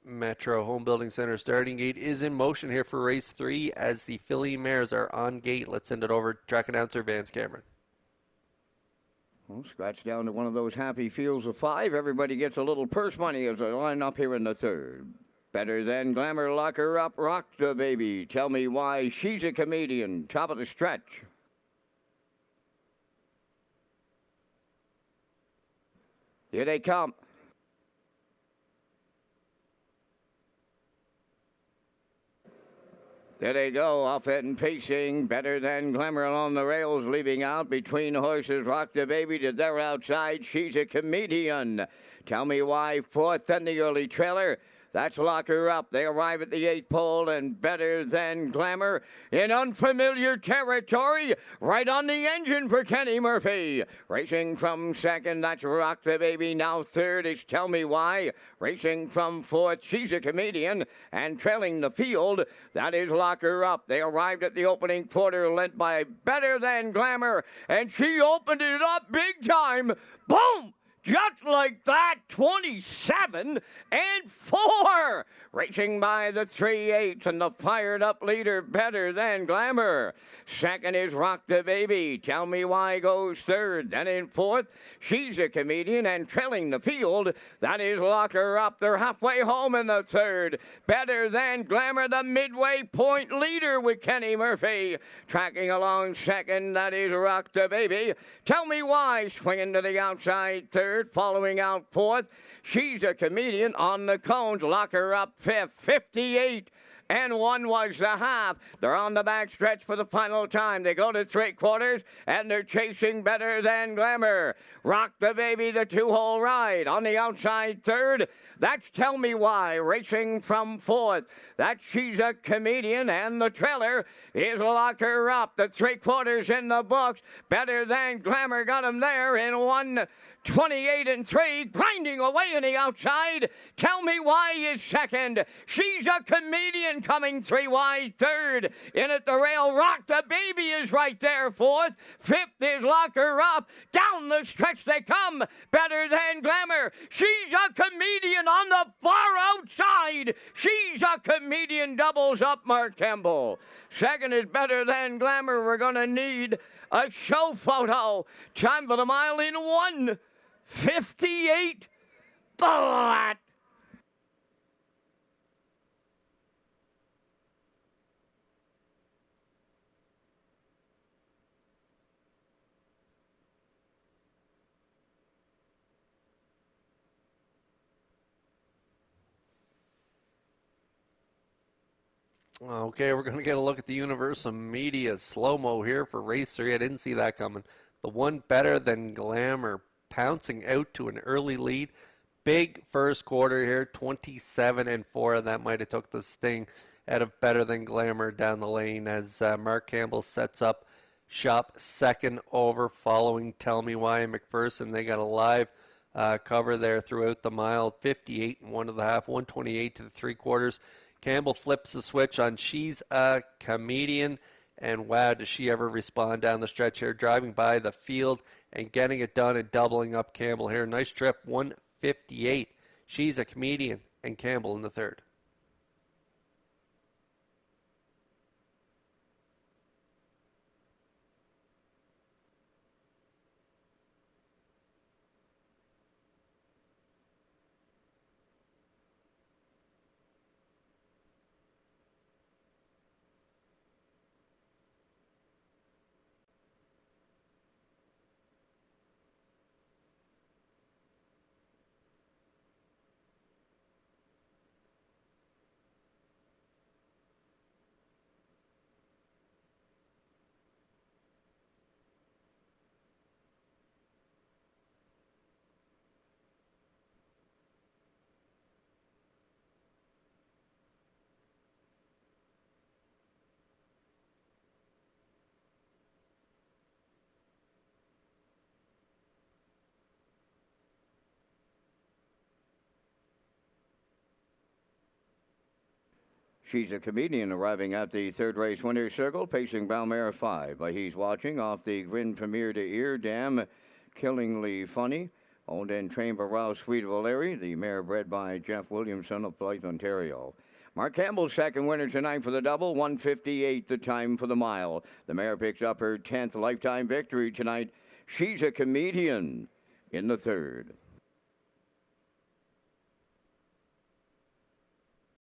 Metro Home Building Center starting gate is in motion here for race 3 as the filly mares are on gate. Let's send it over to track announcer Vance Cameron. Well, scratch down to one of those happy fields of 5. Everybody gets a little purse money as they line up here in the third. Better Than Glamour, Lock Her Up, Rock the Baby. Tell Me Why, She's a Comedian. Top of the stretch. Here they come. There they go, off it and pacing. Better Than Glamour along the rails, leaving out between horses. Rock the Baby to their outside. She's a Comedian. Tell Me Why, fourth, and the early trailer. That's Lock Her Up. They arrive at the 8th pole, and Better Than Glamour in unfamiliar territory. Right on the engine for Kenny Murphy. Racing from second, that's Rock the Baby. Now third is Tell Me Why. Racing from fourth, She's a Comedian. And trailing the field, that is Lock Her Up. They arrived at the opening quarter, led by Better Than Glamour. And she opened it up big time. Boom! Just like that, 27 and 4. Racing by the 3/8 and the fired up leader, Better Than Glamour. Second is Rock the Baby. Tell Me Why goes third. Then in fourth, She's a Comedian. And trailing the field, that is Lock Her Up. They're halfway home in the third. Better Than Glamour, the midway point leader with Kenny Murphy. Tracking along second, that is Rock the Baby. Tell Me Why, swinging to the outside third. Following out fourth, She's a Comedian on the cones. Lock Her Up fifth, 58 and 1 was the half. They're on the back stretch for the final time. They go to 3/4, and they're chasing Better Than Glamour. Rock the Baby, the 2-hole ride. On the outside third, that's Tell Me Why, racing from fourth. That's She's a Comedian, and the trailer is Lock Her Up. The 3/4 in the books. Better Than Glamour got him there in 1:28 and 3, grinding away on the outside. Tell Me Why is second. She's a Comedian coming 3 wide third. In at the rail, Rock the Baby is right there fourth. Fifth is Lock Her Up. Down the stretch they come. Better Than Glamour. She's a Comedian on the far outside. She's a Comedian doubles up Mark Campbell. Second is Better Than Glamour. We're going to need a show photo. Time for the mile in 1:58 flat. Okay, we're going to get a look at the Universal Media slow-mo here for race 3. I didn't see that coming. The one Better Than Glamour pouncing out to an early lead. Big first quarter here, 27 and 4. That might have took the sting out of Better Than Glamour down the lane as Mark Campbell sets up shop second over following Tell Me Why and McPherson. They got a live cover there throughout the mile, 58 and 1 1/2, 128 to the 3/4. Campbell flips the switch on She's a Comedian, and wow, does she ever respond down the stretch here, driving by the field and getting it done and doubling up Campbell here. Nice trip, 158. She's a Comedian and Campbell in the third. She's a Comedian arriving at the third race winner's circle, pacing Balmare 5. He's watching off the Grin Premier de Ear Dam, Killingly Funny. Owned and trained by Ralph Sweet of O'Leary, the mare bred by Jeff Williamson of Blythe, Ontario. Mark Campbell's second winner tonight for the double, 1:58 the time for the mile. The mare picks up her 10th lifetime victory tonight. She's a Comedian in the third.